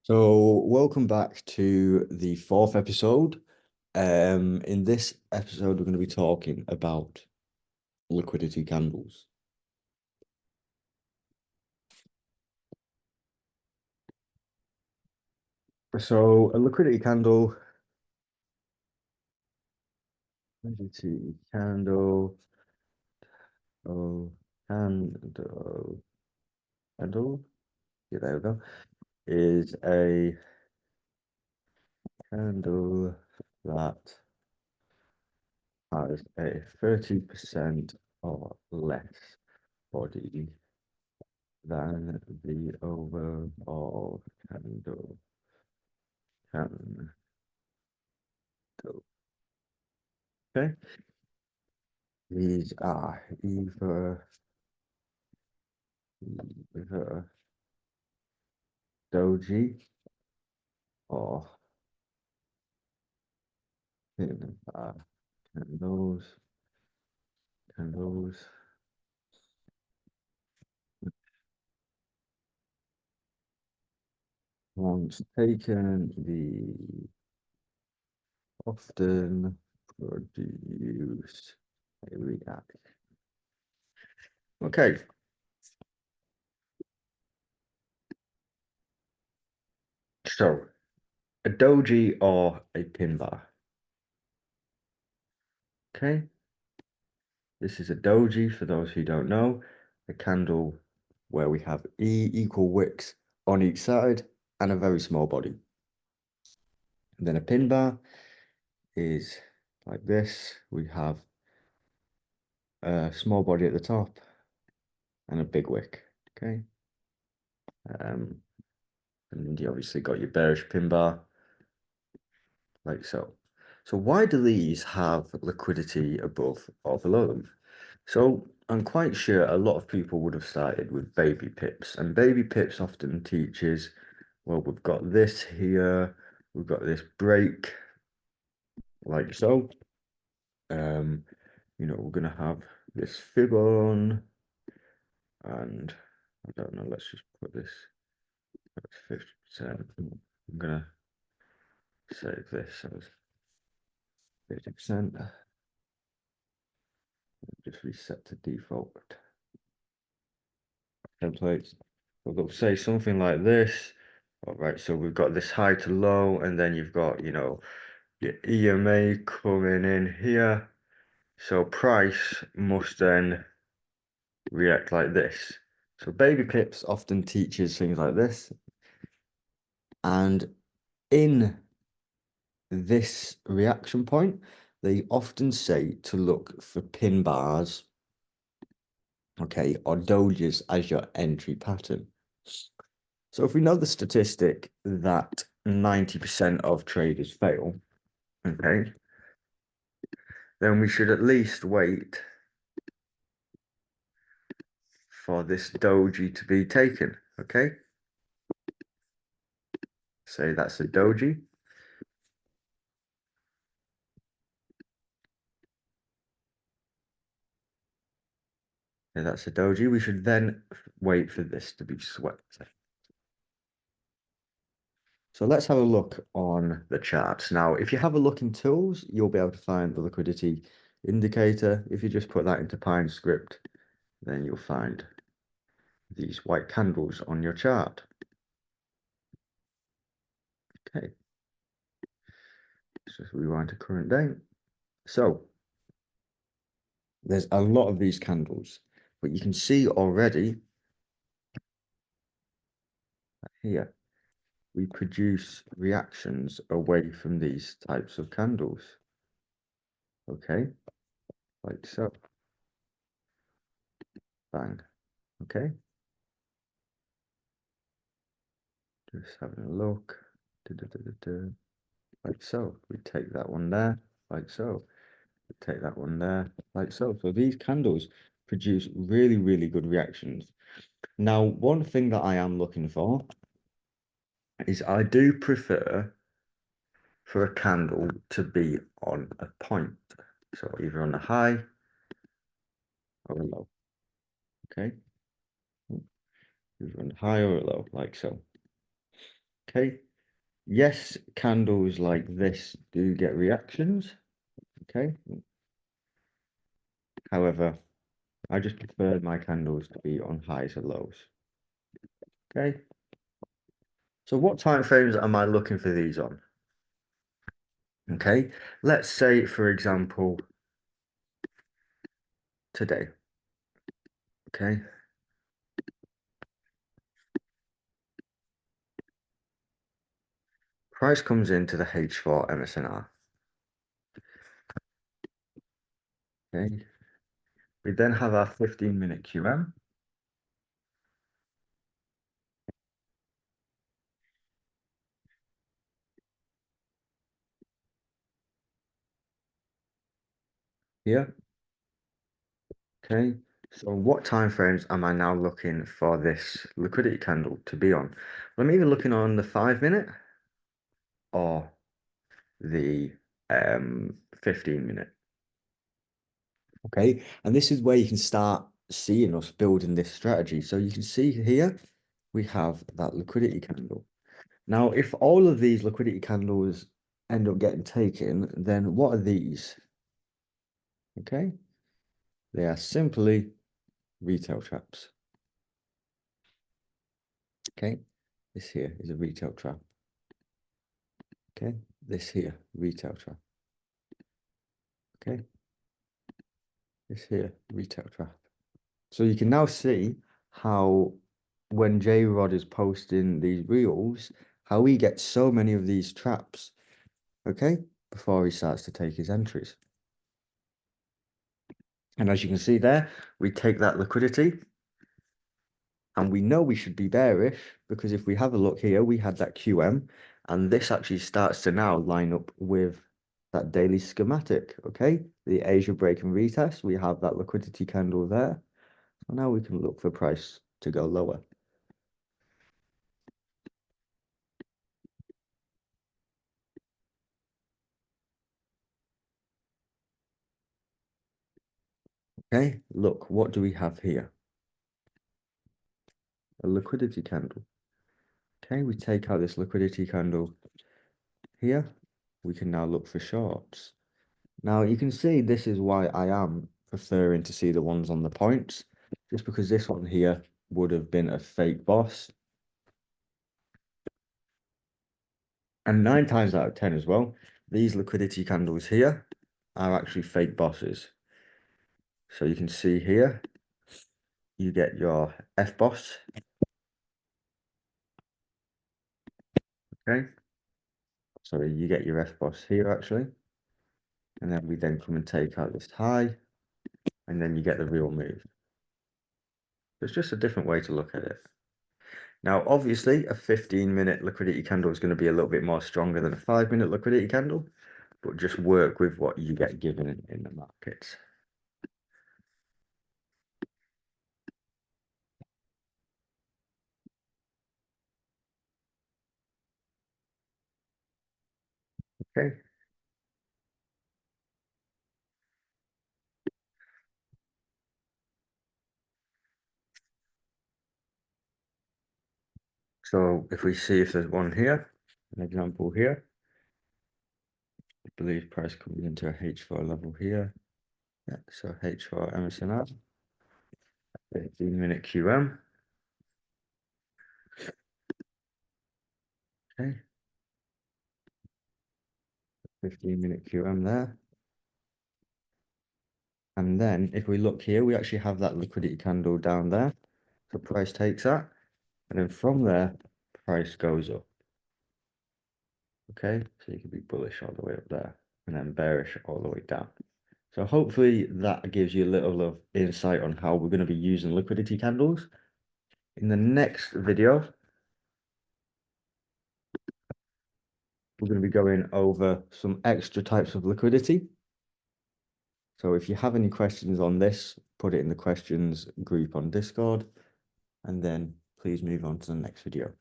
So, welcome back to the fourth episode. In this episode, we're going to be talking about liquidity candles. So, a liquidity candle, oh, candle, yeah, there we go, is a candle that has a 30% or less body than the overall candle. Okay, these are either doji or uh, candles, candles. Once taken, the often produce a reaction. Okay, so a doji or a pin bar. Okay, this is a doji for those who don't know, a candle where we have equal wicks on each side and a very small body. And then a pin bar is like this. We have a small body at the top and a big wick. Okay. And then you obviously got your bearish pin bar, like so. So why do these have liquidity above or below them? So I'm quite sure a lot of people would have started with baby pips, and baby pips often teaches, well, we've got this here, we've got this break, like so. We're gonna have this fib on, and I don't know, let's just put this at 50%. I'm gonna save this as 50%. Just reset to default templates. We'll say something like this. All right, so we've got this high to low, and then you've got, your EMA coming in here. So price must then react like this. So baby pips often teaches things like this. And in this reaction point, they often say to look for pin bars, okay, or dojis as your entry pattern. So if we know the statistic that 90% of traders fail, okay, then we should at least wait for this doji to be taken, okay? Say that's a doji. And that's a doji. We should then wait for this to be swept. So let's have a look on the charts. Now, if you have a look in tools, you'll be able to find the liquidity indicator. If you just put that into Pine script, then you'll find these white candles on your chart. Okay, let's just rewind to current day. So there's a lot of these candles, but you can see already here, we produce reactions away from these types of candles. Okay, like so. Bang. Okay. Just having a look. Like so. We take that one there, like so. We take that one there, like so. So these candles produce really, really good reactions. Now, one thing that I am looking for is I do prefer for a candle to be on a point. So either on a high or a low. Okay. We run high or low, like so. Okay. Yes, candles like this do get reactions. Okay. However, I just prefer my candles to be on highs and lows. Okay. So what time frames am I looking for these on? Okay. Let's say, for example, today. Okay. Price comes into the H4 MSNR. Okay. We then have our 15-minute QM. Here. Okay. So what time frames am I now looking for this liquidity candle to be on? I'm either looking on the 5-minute or the 15-minute. Okay, and this is where you can start seeing us building this strategy. So you can see here we have that liquidity candle. Now, if all of these liquidity candles end up getting taken, then what are these? Okay, they are simply retail traps. Okay, this here is a retail trap. Okay, this here, retail trap. Okay, this here, retail trap. So you can now see how when J-Rod is posting these reels, how he gets so many of these traps, okay, before he starts to take his entries. And as you can see there, we take that liquidity and we know we should be bearish because if we have a look here, we had that QM and this actually starts to now line up with that daily schematic, okay? The Asia break and retest, we have that liquidity candle there. So now we can look for price to go lower. Okay, look, what do we have here? A liquidity candle. Okay, we take out this liquidity candle here. We can now look for shorts. Now you can see this is why I am preferring to see the ones on the points, just because this one here would have been a fake boss. And 9 times out of 10 as well, these liquidity candles here are actually fake bosses. So you can see here, you get your F boss. Okay. Sorry, you get your F boss here actually. And then we then come and take out this high, and then you get the real move. It's just a different way to look at it. Now, obviously, a 15-minute liquidity candle is going to be a little bit more stronger than a 5-minute liquidity candle, but just work with what you get given in the markets. Okay. So if we see if there's one here, an example here, I believe price coming into a H4 level here. Yeah, so H4 MSNR, 15-minute QM. Okay. 15-minute QM there. And then if we look here, we actually have that liquidity candle down there. So price takes that. And then from there, price goes up. Okay, so you could be bullish all the way up there and then bearish all the way down. So hopefully that gives you a little of insight on how we're going to be using liquidity candles. In the next video, we're going to be going over some extra types of liquidity. So if you have any questions on this, put it in the questions group on Discord, and then please move on to the next video.